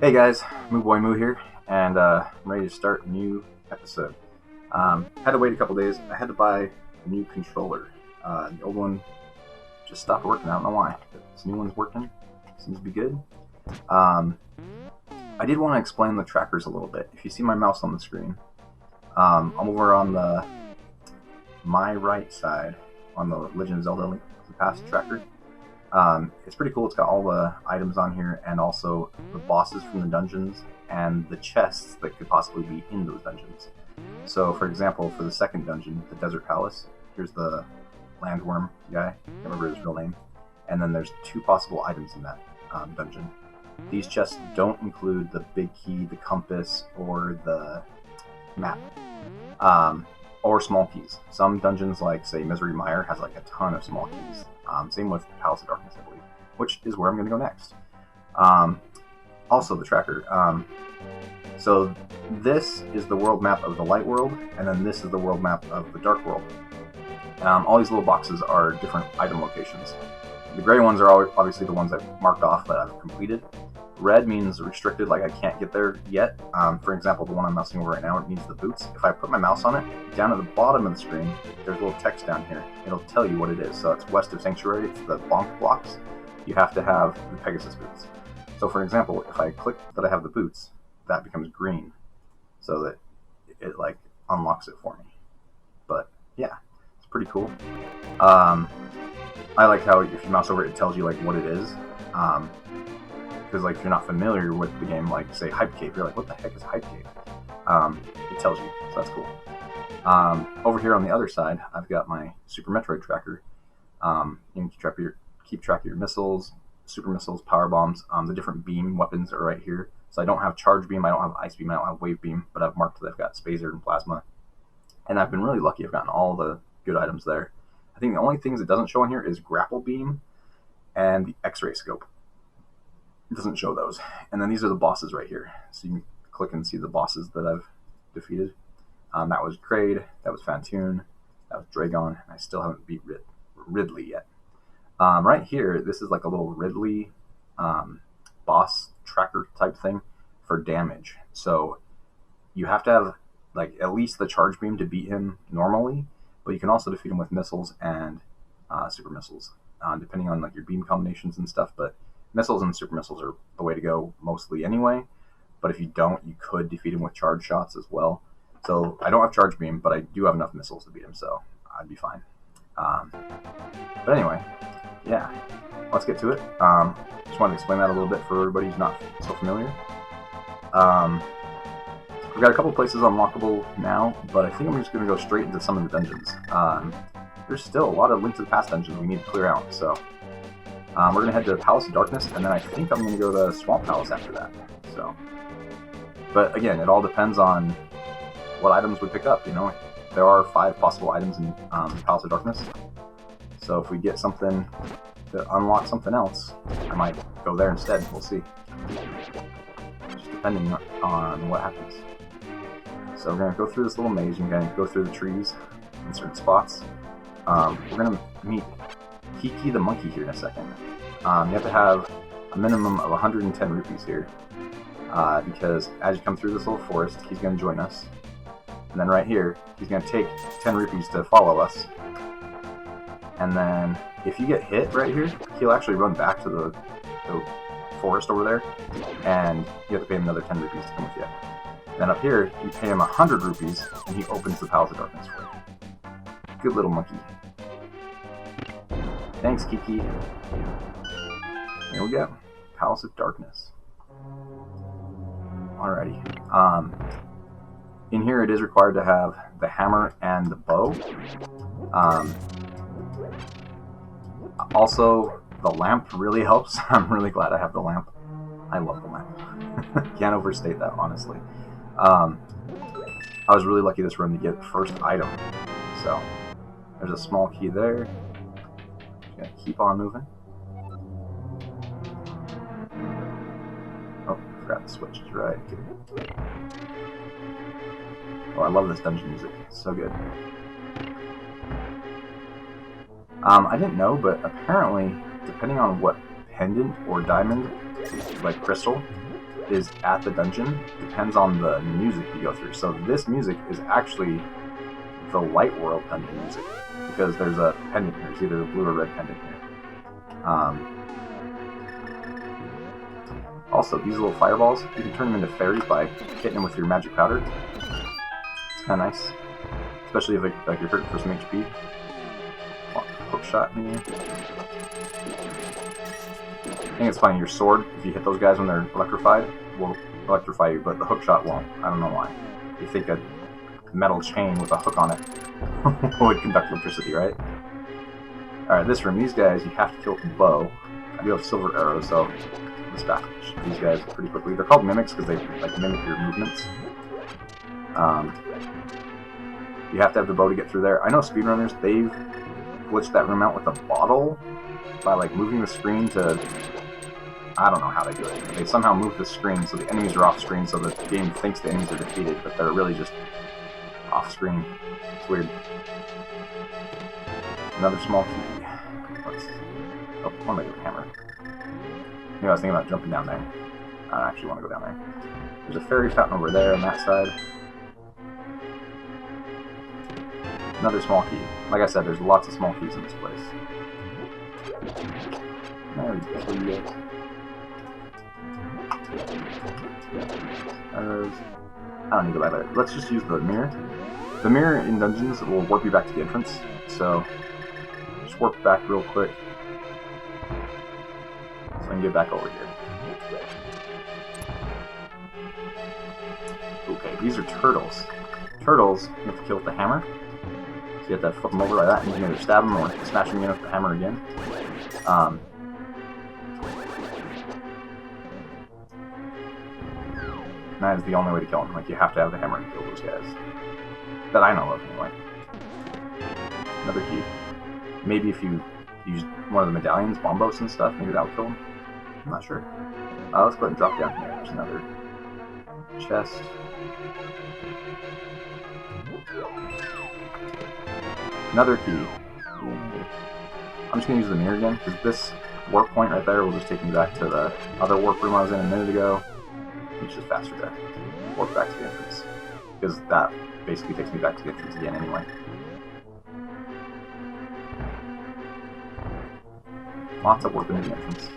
Hey guys, Moo Boy Moo here, and I'm ready to start a new episode. Had to wait a couple days. I had to buy a new controller. The old one just stopped working. I don't know why. But this new one's working. Seems to be good. I did want to explain the trackers a little bit. If you see my mouse on the screen, I'm over on my right side on the Legend of Zelda Link to the Past tracker. It's pretty cool. It's got all the items on here and also the bosses from the dungeons and the chests that could possibly be in those dungeons. So, for example, for the second dungeon, the Desert Palace, here's the landworm guy. I can't remember his real name. And then there's two possible items in that dungeon. These chests don't include the big key, the compass, or the map. Or small keys. Some dungeons, like, say, Misery Mire, has like a ton of small keys. Same with Palace of Darkness, I believe, which is where I'm going to go next. Also, the tracker. So this is the world map of the light world, and then this is the world map of the dark world. All these little boxes are different item locations. The gray ones are obviously the ones I've marked off that I've completed. Red means restricted, like I can't get there yet. For example, the one I'm mousing over right now, it needs the boots. If I put my mouse on it, down at the bottom of the screen, there's a little text down here. It'll tell you what it is. So it's west of Sanctuary, it's the bonk blocks. You have to have the Pegasus boots. So for example, if I click that I have the boots, that becomes green. So that it like unlocks it for me. But yeah, it's pretty cool. I like how if you mouse over it, it tells you like what it is. Because like if you're not familiar with the game, like say Hype Cave, you're like, what the heck is Hype Cave? It tells you, so that's cool. Over here on the other side, I've got my Super Metroid tracker. You can keep track of your missiles, super missiles, power bombs. The different beam weapons are right here. So I don't have charge beam, I don't have ice beam, I don't have wave beam, but I've marked that I've got spazer and plasma. And I've been really lucky. I've gotten all the good items there. I think the only things it doesn't show in here is grapple beam and the X-ray scope. It doesn't show those. And then these are the bosses right here. So you can click and see the bosses that I've defeated. That was Kraid, that was Fantoon, that was Dragon, and I still haven't beat Ridley yet. Right here, this is like a little Ridley boss tracker type thing for damage. So you have to have like at least the charge beam to beat him normally, but you can also defeat him with missiles and super missiles, depending on like your beam combinations and stuff. But missiles and super missiles are the way to go mostly anyway, but if you don't, you could defeat him with charge shots as well. So I don't have charge beam, but I do have enough missiles to beat him, so I'd be fine. But anyway, yeah, let's get to it. Just wanted to explain that a little bit for everybody who's not so familiar. We've got a couple places unlockable now, but I think I'm just going to go straight into some of the dungeons. There's still a lot of Link to the Past dungeons we need to clear out, so we're going to head to Palace of Darkness, and then I think I'm going to go to Swamp Palace after that. So, but again, it all depends on what items we pick up, you know. There are 5 possible items in Palace of Darkness, so if we get something to unlock something else, I might go there instead. We'll see. Just depending on what happens. So we're going to go through this little maze, and we're going to go through the trees in certain spots. We're going to meet Kiki the monkey here in a second. You have to have a minimum of 110 rupees here, because as you come through this little forest, he's going to join us. And then right here, he's going to take 10 rupees to follow us. And then if you get hit right here, he'll actually run back to the forest over there, and you have to pay him another 10 rupees to come with you. Then up here, you pay him 100 rupees, and he opens the Palace of Darkness for you. Good little monkey. Thanks, Kiki. Here we go. Palace of Darkness. Alrighty. In here, it is required to have the hammer and the bow. Also, the lamp really helps. I'm really glad I have the lamp. I love the lamp. Can't overstate that, honestly. I was really lucky this run to get first item. So, there's a small key there. Just gonna keep on moving. Oh, I forgot the switch is right. Oh, I love this dungeon music. It's so good. I didn't know, but apparently, depending on what pendant or diamond, like crystal, is at the dungeon depends on the music you go through. So this music is actually the Light World dungeon music, because there's a pendant here. It's either a blue or red pendant here. Also, these little fireballs, you can turn them into fairies by hitting them with your magic powder. It's kind of nice, especially if like you're hurting for some HP. Hook shot here. I think it's funny, your sword, if you hit those guys when they're electrified, will electrify you, but the hook shot won't. I don't know why. You think a metal chain with a hook on it would conduct electricity, right? Alright, this room, these guys, you have to kill with a bow. I do have silver arrows, so let's bash these guys pretty quickly. They're called mimics because they like mimic your movements. You have to have the bow to get through there. I know speedrunners, they've glitched that room out with a bottle by like moving the screen to... I don't know how they do it. They somehow move the screen so the enemies are off screen, so the game thinks the enemies are defeated, but they're really just off screen. It's weird. Another small key. Oh, what am I doing? Hammer. Maybe I was thinking about jumping down there. I don't actually want to go down there. There's a fairy fountain over there on that side. Another small key. Like I said, there's lots of small keys in this place. There we go. I don't need to go by there. Let's just use the mirror. The mirror in dungeons will warp you back to the entrance, so just warp back real quick so I can get back over here. Okay, these are turtles. Turtles you have to kill with the hammer. So you have to flip them over like that, and you can either stab them or smash them in with the hammer again. That is the only way to kill them. Like, you have to have the hammer to kill those guys. That I know of, anyway. Another key. Maybe if you use one of the medallions, bombos and stuff, maybe that'll kill them. I'm not sure. Let's go ahead and drop down here. There's another chest. Another key. I'm just going to use the mirror again, because this warp point right there will just take me back to the other warp room I was in a minute ago. It's just faster to warp back to the entrance, because that basically takes me back to the entrance again anyway. Lots of warp into the entrance.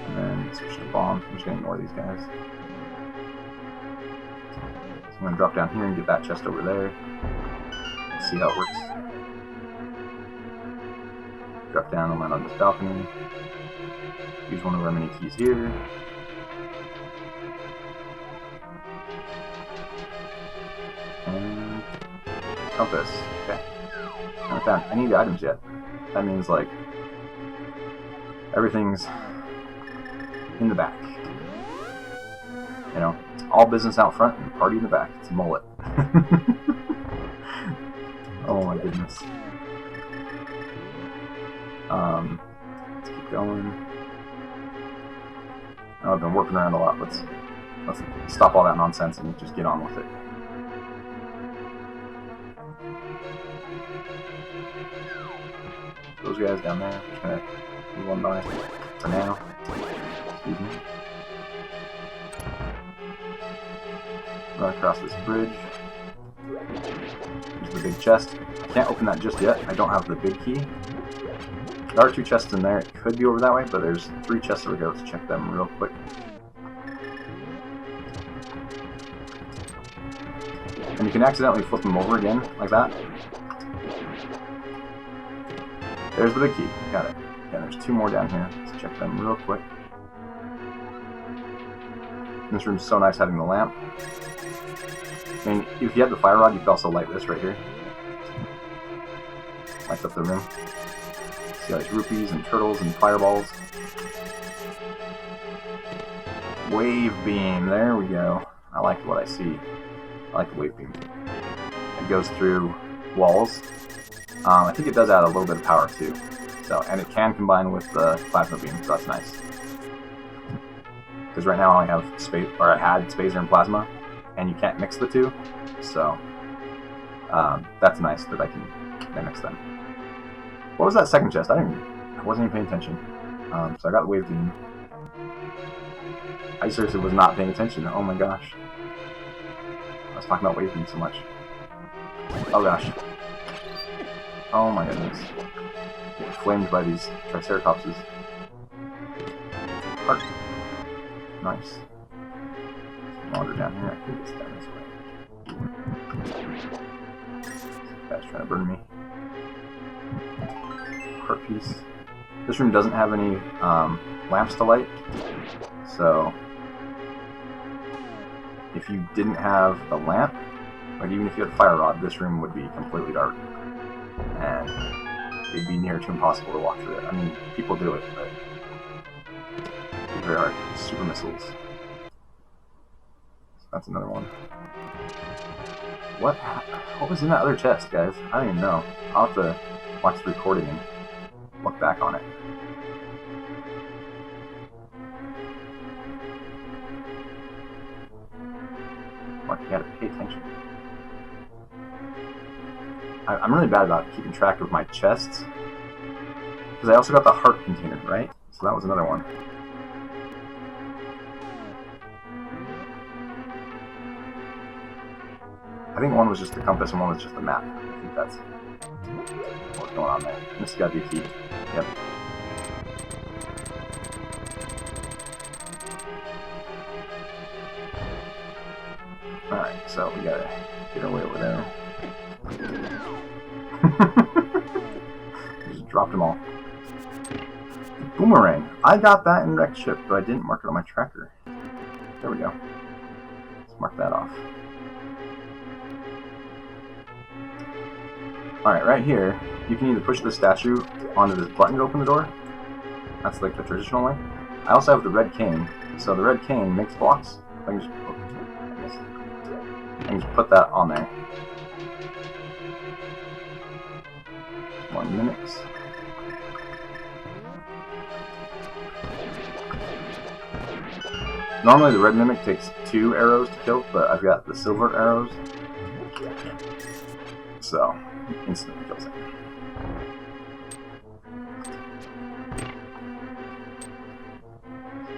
And then switch to bomb. I'm just going to ignore these guys. So I'm going to drop down here and get that chest over there. Let's see how it works. Drop down and land on this balcony. Use one of our mini keys here. And compass. Okay. I haven't found any of the items yet. That means, like, everything's in the back. You know, it's all business out front and party in the back. It's a mullet. Oh my goodness. Let's keep going. Oh, I've been working around a lot. Let's stop all that nonsense and just get on with it. Those guys down there, I'm just gonna move on by for now. Excuse me. Run across this bridge. There's the big chest. I can't open that just yet. I don't have the big key. There are 2 chests in there. It could be over that way, but there's 3 chests over here. Let's check them real quick. And you can accidentally flip them over again, like that. There's the big key. Got it. Yeah, there's 2 more down here. Let's check them real quick. This room's so nice having the lamp. I mean, if you had the fire rod, you could also light this right here. Lights up the room. See all these rupees and turtles and fireballs. Wave beam. There we go. I like what I see. I like the wave beam. It goes through walls. I think it does add a little bit of power too. So, and it can combine with the plasma beam, so that's nice. Because right now I only have space, or I had spacer and plasma, and you can't mix the two. So that's nice that I can mix them. What was that second chest? I wasn't even paying attention. So I got the wave beam. I seriously was not paying attention. Oh my gosh. I was talking about waving so much. Oh gosh. Oh my goodness. Get flamed by these Triceratopses. Heart. Nice. Wander down here. I think it's down this way. This guy's trying to burn me. Heart piece. This room doesn't have any lamps to light, so if you didn't have the lamp, like even if you had a fire rod, this room would be completely dark, and it'd be near to impossible to walk through it. I mean, people do it, but it's very hard. Super missiles. So that's another one. What was in that other chest, guys? I don't even know. I'll have to watch the recording and look back on it. Mark, you gotta pay attention. I'm really bad about keeping track of my chests, because I also got the heart container, right? So that was another one. I think one was just the compass and one was just the map. I think that's what's going on there. This has got to be a key. Yep. Alright, so we gotta get our way over there. Just dropped them all. Boomerang. I got that in wrecked ship, but I didn't mark it on my tracker. There we go. Let's mark that off. Alright, right here, you can either push the statue onto this button to open the door. That's like the traditional way. I also have the red cane. So the red cane makes blocks. I can just put that on there. More mimics. Normally the red mimic takes 2 arrows to kill, but I've got the silver arrows. So, instantly kills it.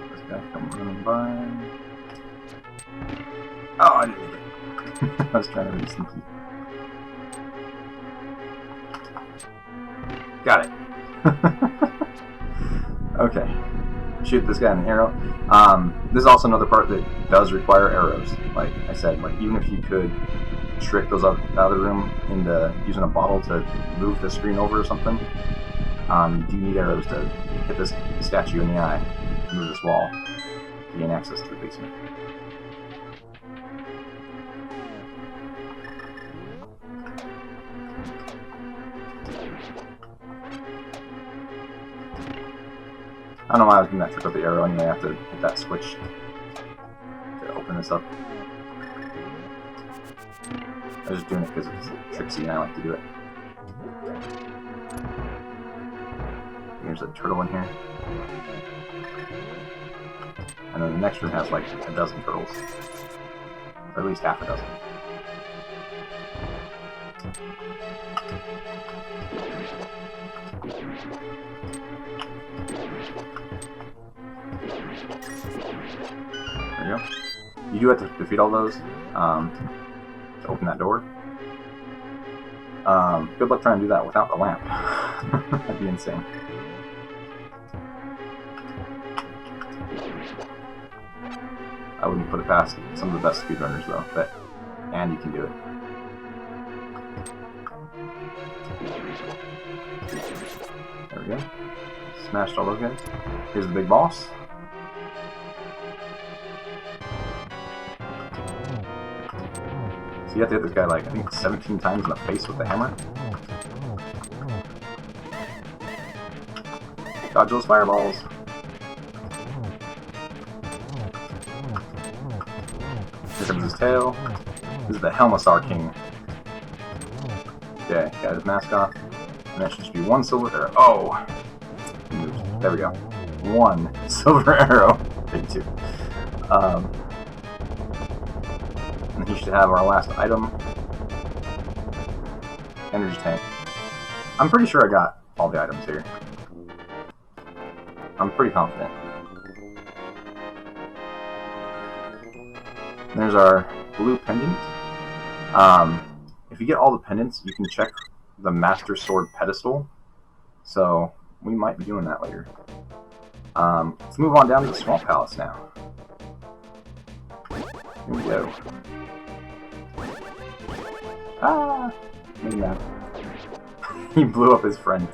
This guy come running by. Oh, I didn't make it. I was trying to be sneaky. Got it. Okay. Shoot this guy in the arrow. This is also another part that does require arrows. Like I said, like even if you could trick those out of the other room into using a bottle to move the screen over or something, you do need arrows to hit this statue in the eye, to move this wall, to gain access to the basement. I don't know why I was doing that trick with the arrow. Anyway, I have to hit that switch to open this up. I was just doing it because it's tricksy and I like to do it. There's a turtle in here. And then the next room has like a dozen turtles. Or at least half a dozen. There you go. You do have to defeat all those to open that door. Good luck trying to do that without the lamp. That'd be insane. I wouldn't put it past some of the best speedrunners though, but and you can do it. There we go. Smashed all those guys. Here's the big boss. So you have to hit this guy like, I think 17 times in the face with the hammer. Dodge those fireballs. Here comes his tail. This is the Helmasaur King. Okay, got his mask off. And that should just be one silver arrow. Oh! He moved. There we go. One silver arrow. Maybe 2. And he should have our last item. Energy tank. I'm pretty sure I got all the items here. I'm pretty confident. And there's our blue pendant. If you get all the pendants, you can check the Master Sword pedestal. So we might be doing that later. Let's move on down to the Swamp Palace now. Here we go. Ah! Made me mad. He blew up his friend.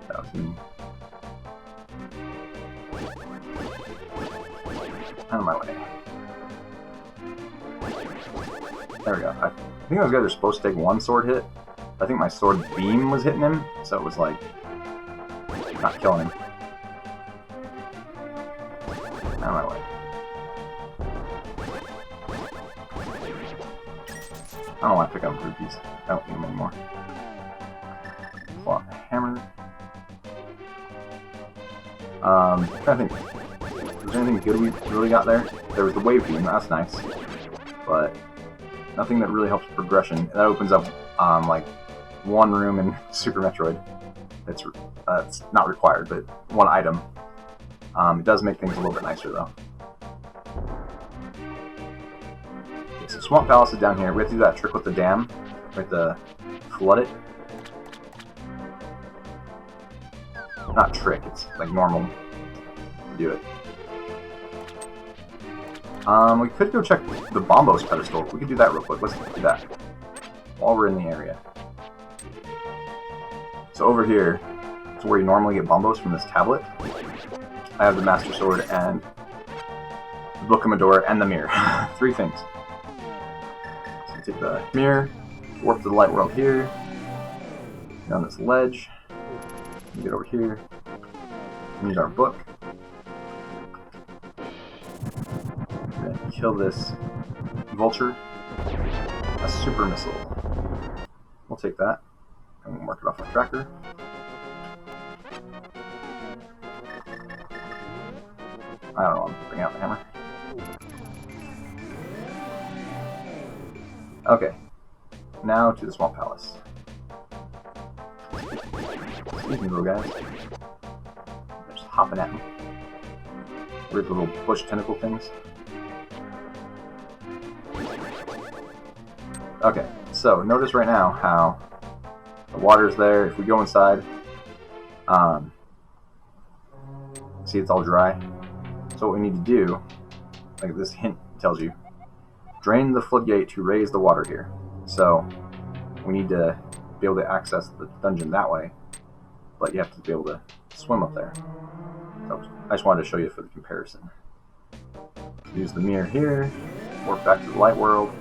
That was mean. Out of my way. There we go. I think those guys are supposed to take one sword hit. I think my sword beam was hitting him, so it was like not killing him. Out of my way. I don't want to pick up rupees. I don't need them anymore. Pull out the hammer. I'm trying to think. Was there anything good we really got there? There was the wave beam. That's nice, but nothing that really helps progression. That opens up like one room in Super Metroid. It's not required, but one item. It does make things a little bit nicer though. Okay, so Swamp Palace is down here. We have to do that trick with the dam. We have to flood it. Not trick, it's like normal to do it. We could go check the Bombos pedestal. We could do that real quick. Let's do that while we're in the area. So over here is where you normally get Bombos from this tablet. I have the Master Sword and the Book of Medora and the mirror. 3 things. So we take the mirror, warp to the light world here, down this ledge, we get over here, and use our book. Then kill this vulture. A super missile. We'll take that and we'll mark it off our tracker. I don't know, I'm bringing out the hammer. Okay, now to the Swamp Palace. Excuse me, little guys. They're just hopping at me. Weird little bush tentacle things. Okay, so notice right now how the water's there. If we go inside, see it's all dry. So what we need to do, like this hint tells you, drain the floodgate to raise the water here. So we need to be able to access the dungeon that way, but you have to be able to swim up there. So I just wanted to show you for the comparison. Use the mirror here, warp back to the light world.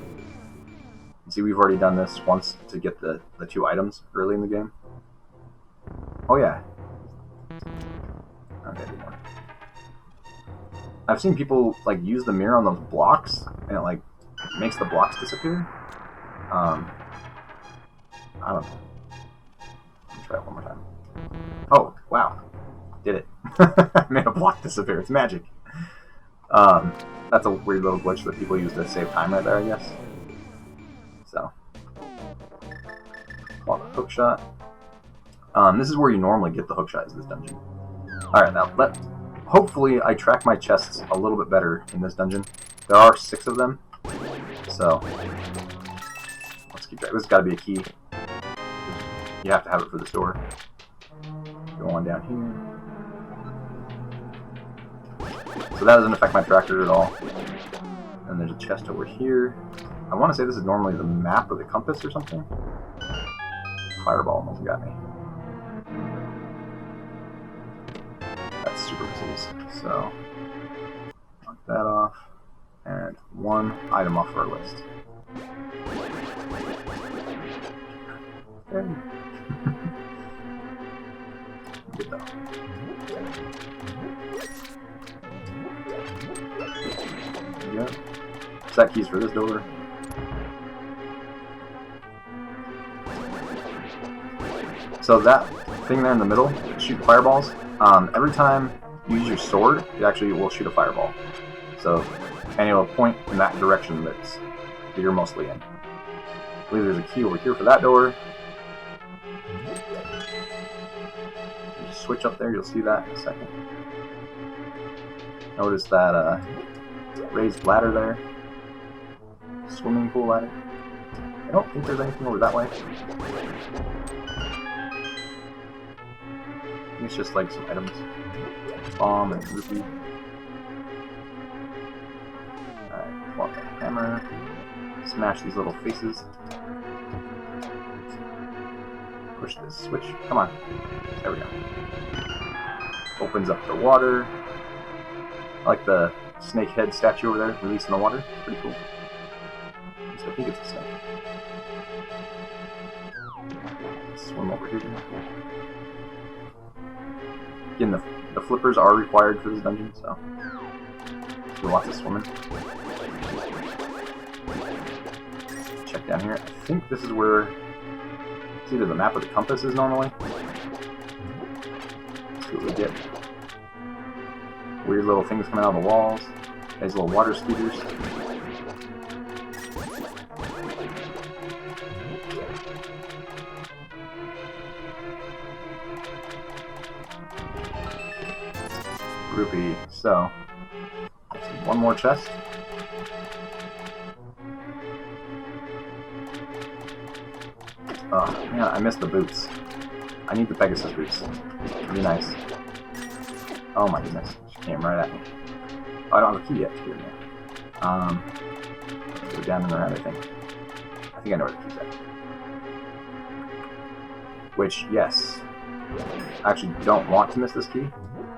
See, we've already done this once to get the 2 items early in the game. Oh yeah. Okay, more. I've seen people like use the mirror on those blocks, and it like makes the blocks disappear. I don't know. Let me try it one more time. Oh wow, did it? Made a block disappear. It's magic. That's a weird little glitch that people use to save time right there, I guess. So, pull out the hook shot. This is where you normally get the hook shot, is this dungeon. Alright, now hopefully I track my chests a little bit better in this dungeon. There are 6 of them, so let's keep track. This has got to be a key. You have to have it for this door. Go on down here. So that doesn't affect my tracker at all. And there's a chest over here. I want to say this is normally the map or the compass or something. Fireball almost got me. That's super missiles. So, knock that off. And 1 item off our list. Okay. Good though. There we go. Set keys for this door. So that thing there in the middle, shoot fireballs. Every time you use your sword, it actually will shoot a fireball. So, and it'll point in that direction that you're mostly in. I believe there's a key over here for that door. You switch up there, you'll see that in a second. Notice that raised ladder there. Swimming pool ladder. I don't think there's anything over that way. I think it's just like some items. Bomb and rupee. Alright, walk the hammer. Smash these little faces. Push this switch. Come on. There we go. Opens up the water. I like the snake head statue over there, released in the water. It's pretty cool. At least I think it's a snake. Let's swim over here. Again, the flippers are required for this dungeon, so lots of swimming. Check down here. I think this is where it's either the map or the compass is normally. Let's see what we get. Weird little things coming out of the walls. These little water scooters. Rupee. So, one more chest. Oh man, I missed the boots. I need the Pegasus boots. It'd be nice. Oh my goodness, she came right at me. Oh, I don't have a key yet to get in there. Let's go down and around, I think. I think I know where the key's at. Which, yes, I actually don't want to miss this key.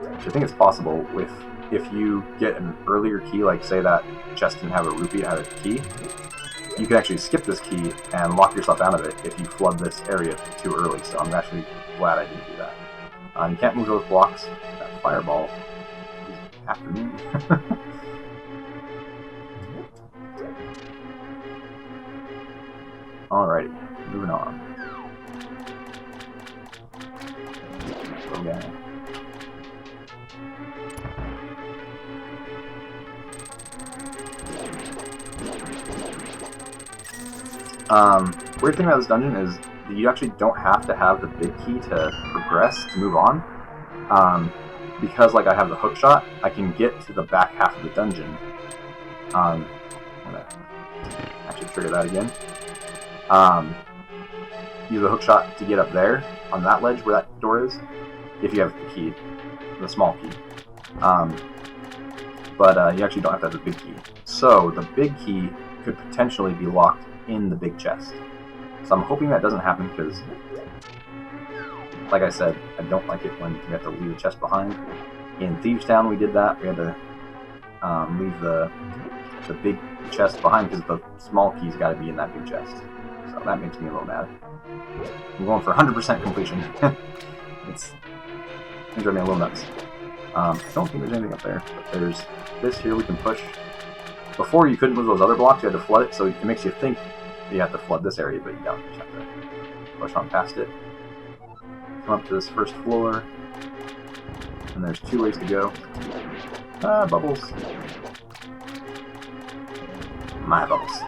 Which I think it's possible with if you get an earlier key, like say that chest didn't have a rupee, it had a key. You can actually skip this key and lock yourself out of it if you flood this area too early, so I'm actually glad I didn't do that. You can't move those blocks. That fireball is after me. Alrighty, moving on. Okay. Weird thing about this dungeon is that you actually don't have to have the big key to progress, to move on. Because like I have the hook shot, I can get to the back half of the dungeon. I'm gonna actually trigger that again. Use the hook shot to get up there, on that ledge where that door is, if you have the key, the small key. But you actually don't have to have the big key. So the big key could potentially be locked in the big chest. So I'm hoping that doesn't happen because, like I said, I don't like it when you have to leave the chest behind. In Thieves Town we did that. We had to leave the big chest behind because the small key's got to be in that big chest. So that makes me a little mad. I'm going for 100% completion. It's driving me a little nuts. I don't think there's anything up there, but there's this here we can push. Before you couldn't move those other blocks, you had to flood it, so it makes you think you have to flood this area, but you don't. You just have to push on past it. Come up to this first floor, and there's 2 ways to go. Ah, bubbles. My bubbles.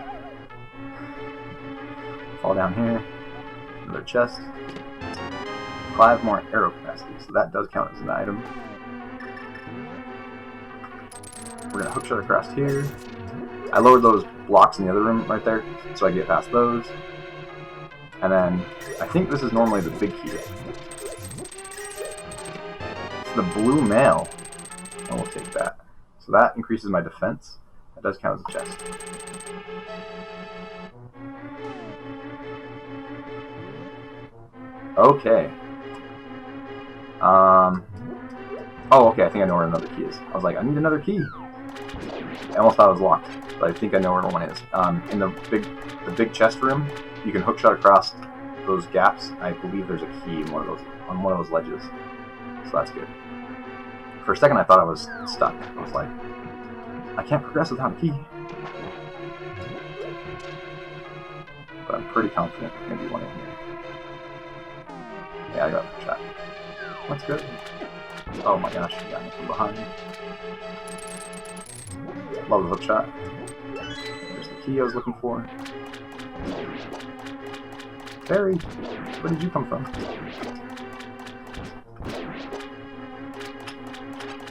Fall down here. Another chest. 5 more arrow capacity, so that does count as an item. We're gonna hook shot across here. I lowered those blocks in the other room right there, so I get past those. And then, I think this is normally the big key. It's the blue mail. And we'll take that. So that increases my defense. That does count as a chest. Okay. Oh, okay, I think I know where another key is. I was like, I need another key. I almost thought it was locked, but I think I know where one is. In the big chest room, you can hook shot across those gaps. I believe there's a key in on one of those ledges, so that's good. For a second, I thought I was stuck. I was like, I can't progress without a key. But I'm pretty confident there's gonna be one in here. Yeah, I got a shot. That's good. Oh my gosh, you got me from behind. Love the hook shot. There's the key I was looking for. Barry, where did you come from?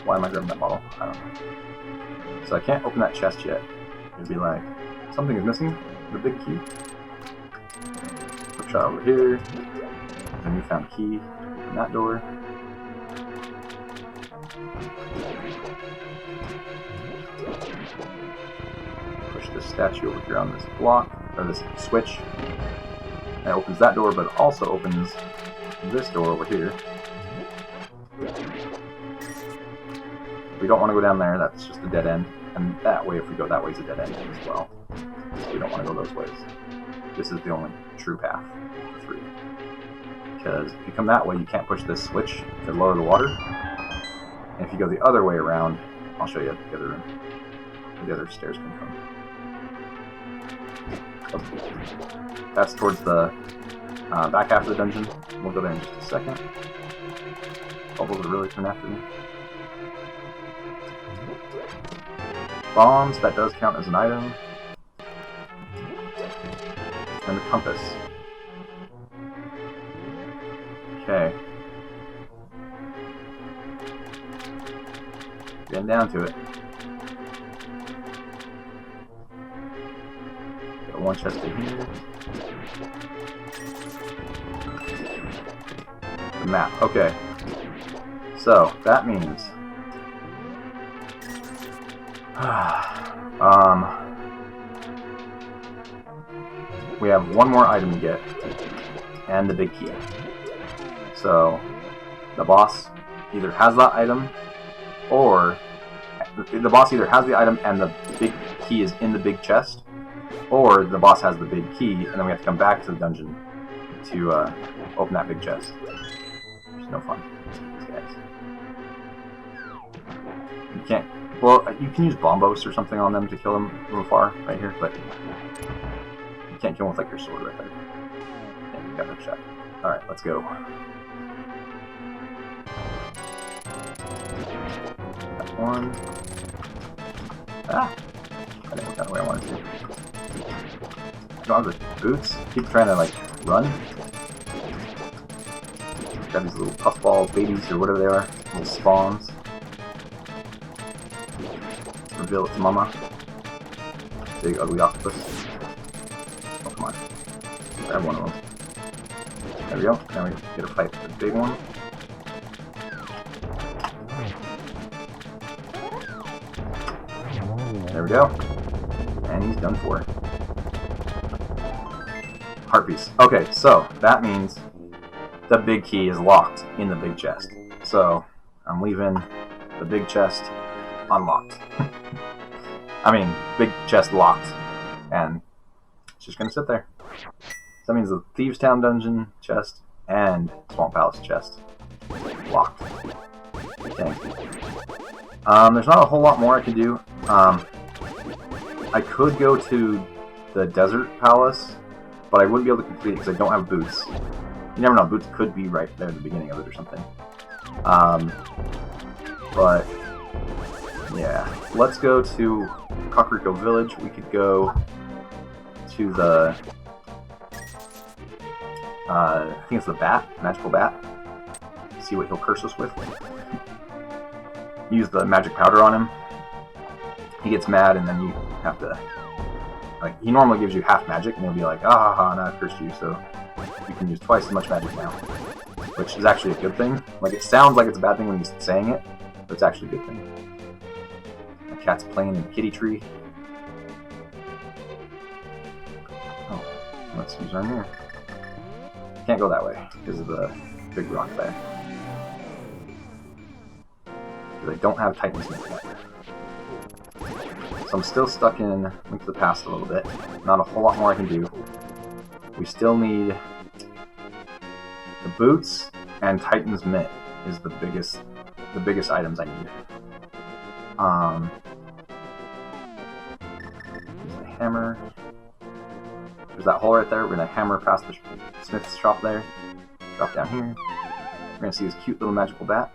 Why am I grabbing that bottle? I don't know. So I can't open that chest yet. It'd be like, something is missing. The big key. Quick shot over here. There's a newfound key. Open that door. Push this statue over here on this block, or this switch. And it opens that door, but it also opens this door over here. We don't want to go down there, that's just a dead end. And that way, if we go that way, is a dead end as well. So we don't want to go those ways. This is the only true path for 3. Because if you come that way, you can't push this switch to lower the water. And if you go the other way around, I'll show you the other room, where the other stairs come from. That's towards the back half of the dungeon. We'll go there in just a second. Bubbles are really coming after me. Bombs, that does count as an item. And a compass. Okay. Getting down to it. Got one chest in here. The map. Okay. So, that means... we have one more item to get, and the big key. So, the boss either has that item, or the boss either has the item and the big key is in the big chest, or the boss has the big key, and then we have to come back to the dungeon to open that big chest. Which is no fun, these guys. You can't. Well, you can use bombos or something on them to kill them from afar, right here, but you can't kill them with like your sword right there. Yeah, you got no shot. Alright, let's go. That's one. Ah! I didn't work out the way I wanted to. I don't have the boots. Keep trying to, like, run. Got these little puffball babies or whatever they are. Little spawns. Reveal its mama. Big ugly octopus. Oh, come on. Grab one of them. There we go. Now we get to fight the big one. There we go. And he's done for. Heart piece. Okay, so that means the big key is locked in the big chest. So I'm leaving the big chest unlocked. I mean, big chest locked, and it's just gonna sit there. So that means the Thieves' Town dungeon chest and Swamp Palace chest locked. Okay. There's not a whole lot more I can do. I could go to the Desert Palace, but I wouldn't be able to complete it because I don't have boots. You never know, boots could be right there at the beginning of it or something. But yeah, let's go to Kakariko Village. We could go to the I think it's the bat, magical bat. See what he'll curse us with. Use the magic powder on him. He gets mad, and then you have to, like, he normally gives you half magic, and he'll be like, ah ha ha, now I've cursed you, so you can use twice as much magic now. Which is actually a good thing. Like, it sounds like it's a bad thing when he's saying it, but it's actually a good thing. The cat's playing in the kitty tree. Oh, let's use our mirror. Can't go that way because of the big rock there. Because I don't have Titan's Myth yet. So I'm still stuck in Link to the Past a little bit. Not a whole lot more I can do. We still need the boots and Titan's Mitt is the biggest items I need. There's the hammer. There's that hole right there. We're gonna hammer past the smith's shop there. Drop down here. We're gonna see this cute little magical bat.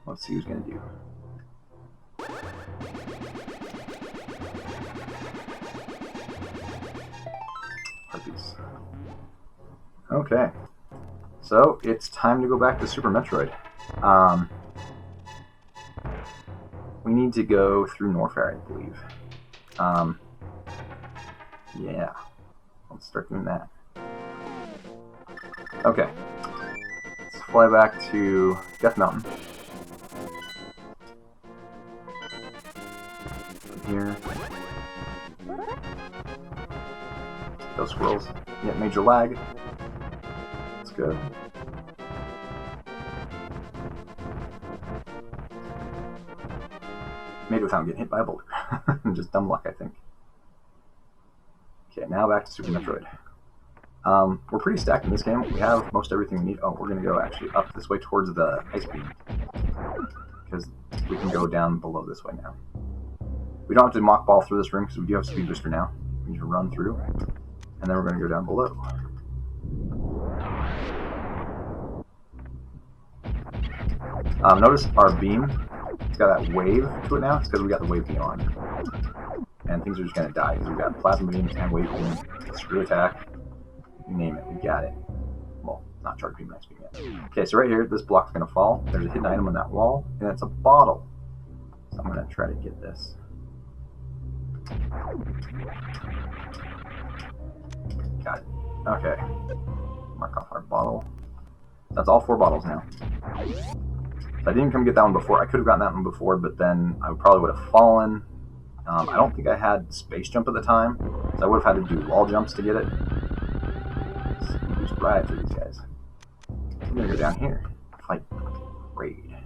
Let's see who's gonna do. Okay, so it's time to go back to Super Metroid. We need to go through Norfair, I believe. Yeah, let's start doing that. Okay, let's fly back to Death Mountain. Here. Those squirrels. Yeah, major lag. That's good. Made it without getting hit by a boulder. Just dumb luck, I think. Okay, now back to Super Metroid. We're pretty stacked in this game. We have most everything we need. Oh, we're going to go actually up this way towards the ice beam. Because we can go down below this way now. We don't have to mock ball through this room because we do have Speed Booster now. We need to run through. And then we're going to go down below. Notice our beam, it's got that wave to it now. It's because we got the wave beam on. And things are just going to die because we've got Plasma Beam and Wave Beam, Screw Attack, you name it, we got it. Well, not Charge Beam, Ice Beam yet. Okay, so right here, this block's going to fall. There's a hidden item on that wall, and it's a bottle. So I'm going to try to get this. Got it. Okay. Mark off our bottle. That's all 4 bottles now. If I didn't come get that one before, I could have gotten that one before, but then I probably would have fallen. I don't think I had space jump at the time, so I would have had to do wall jumps to get it. Just right through these guys. I'm gonna go down here. Fight Raid.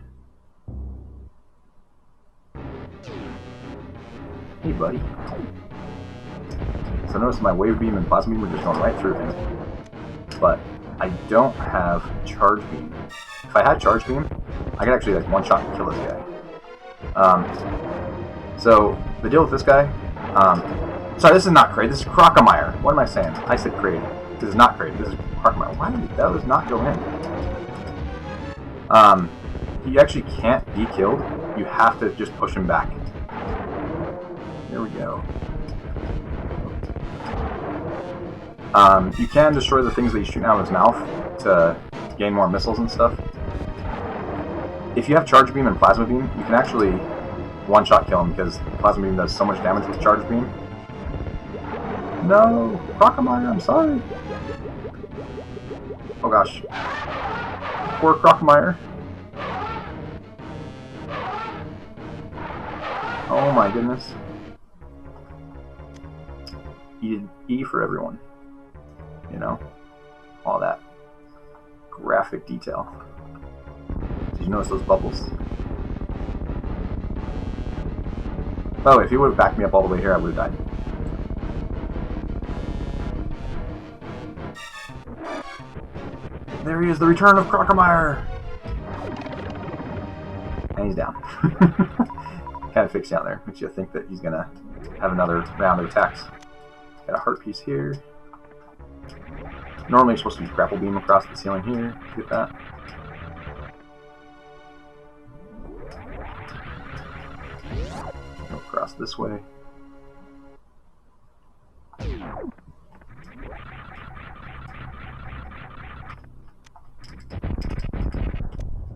Hey, buddy. So notice my Wave Beam and Plasma Beam are just going right through him. But I don't have Charge Beam. If I had Charge Beam, I could actually like one-shot and kill this guy. So the deal with this guy, sorry, this is not Kraid, this is Crocomire. What am I saying? I said Kraid. This is not Kraid, this is Crocomire. Why did those not go in? He actually can't be killed. You have to just push him back. There we go. You can destroy the things that he's shooting out of his mouth to gain more missiles and stuff. If you have Charge Beam and Plasma Beam, you can actually one-shot kill him because Plasma Beam does so much damage with Charge Beam. No! Crocomire, I'm sorry! Oh gosh. Poor Crocomire. Oh my goodness. E for everyone. You know? All that graphic detail. Did you notice those bubbles? Oh, if he would have backed me up all the way here, I would have died. There he is, the return of Crocomire! And he's down. Kind of fixed down there. Makes you think that he's gonna have another round of attacks. Got a heart piece here. Normally you're supposed to use grapple beam across the ceiling here. Get that. Go across this way.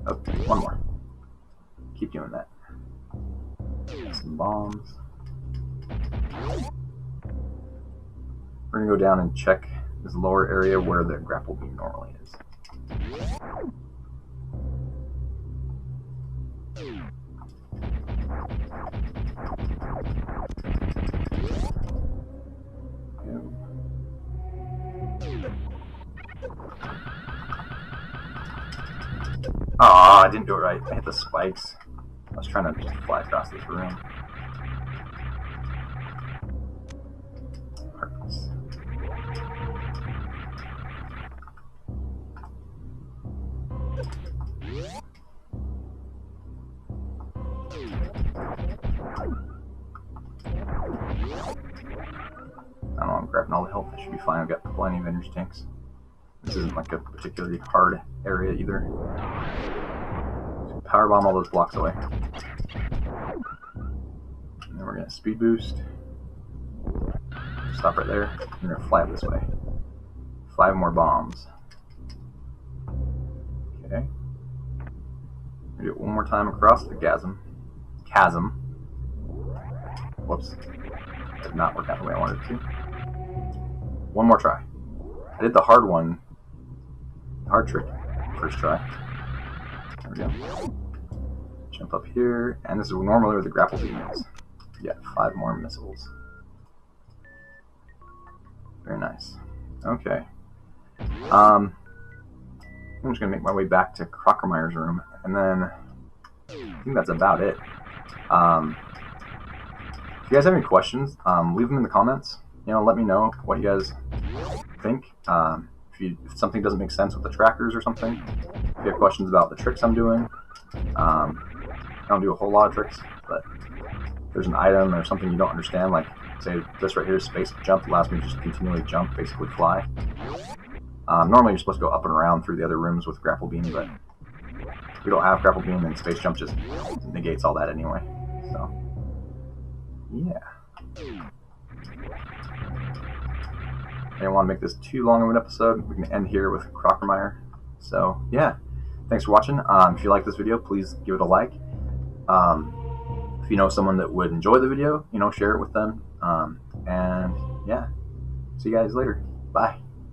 Oh, one more. Keep doing that. Some bombs. We're gonna go down and check this lower area where the grapple beam normally is. Ah, I didn't do it right. I hit the spikes. I was trying to just fly across this room. Hearts. I don't know, I'm grabbing all the health. I should be fine. I've got plenty of energy tanks. This isn't like a particularly hard area either. So powerbomb all those blocks away. And then we're gonna speed boost. Stop right there. We're gonna fly up this way. 5 more bombs. Okay. Do it one more time across the chasm. Whoops. Did not work out the way I wanted it to. One more try. I did the hard one, hard trick, first try. There we go. Jump up here, and this is normally where the grapple beam is. Yeah, 5 more missiles. Very nice. Okay. I'm just gonna make my way back to Crockermeyer's room, and then I think that's about it. If you guys have any questions, leave them in the comments. Let me know what you guys think. If something doesn't make sense with the trackers or something, if you have questions about the tricks I'm doing, I don't do a whole lot of tricks, but if there's an item or something you don't understand, like say this right here, space jump, allows me to just continually jump, basically fly. Normally you're supposed to go up and around through the other rooms with grapple beam, but we don't have grapple beam, and space jump just negates all that anyway. So yeah. I didn't want to make this too long of an episode. We can end here with Crockermeyer. So yeah, thanks for watching. If you like this video, please give it a like. If you know someone that would enjoy the video, share it with them. And yeah, see you guys later. Bye.